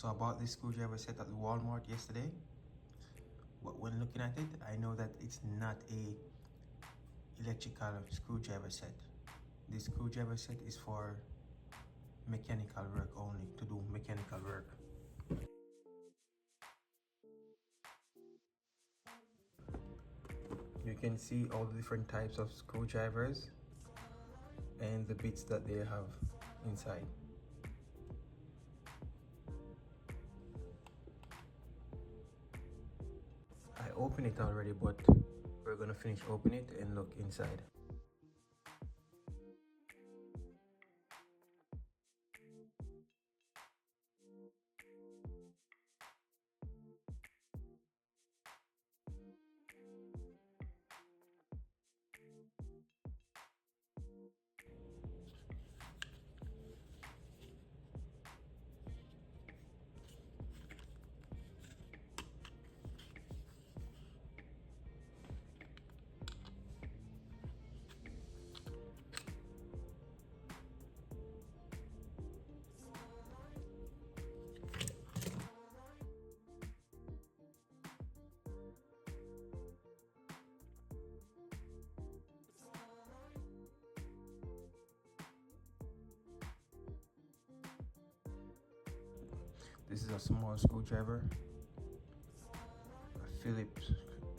So I bought this screwdriver set at Walmart yesterday, but when looking at it, I know that it's not a electrical screwdriver set. This screwdriver set is for mechanical work only, to do mechanical work. You can see all the different types of screwdrivers and the bits that they have inside. I opened it already, but we're gonna finish opening it and look inside. This is a small screwdriver, a Phillips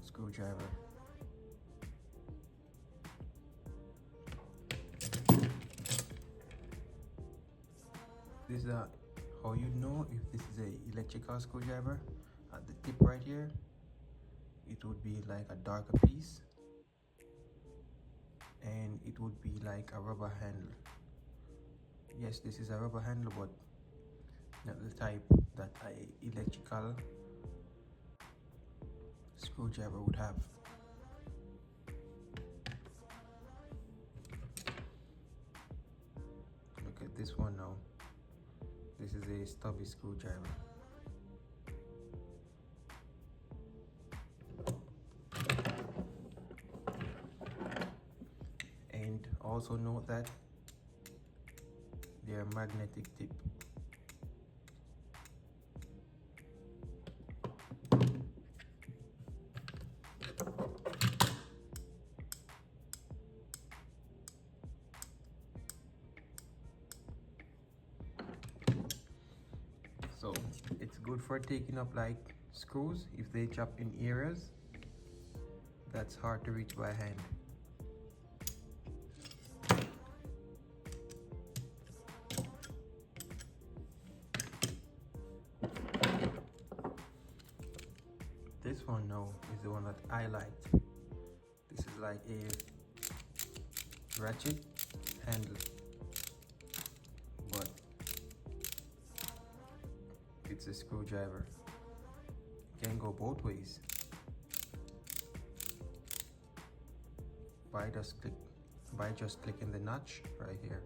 screwdriver. This is how you know if this is a electrical screwdriver. At the tip right here, it would be like a darker piece, and it would be like a rubber handle. Yes, this is a rubber handle, but not the type that a electrical screwdriver would have. Look at this one now. This is a stubby screwdriver. And also note that they are magnetic tip. So it's good for taking up like screws if they chop in areas that's hard to reach by hand. This one now is the one that I liked. This is like a ratchet handle, but it's a screwdriver. It can go both ways. By just clicking the notch right here.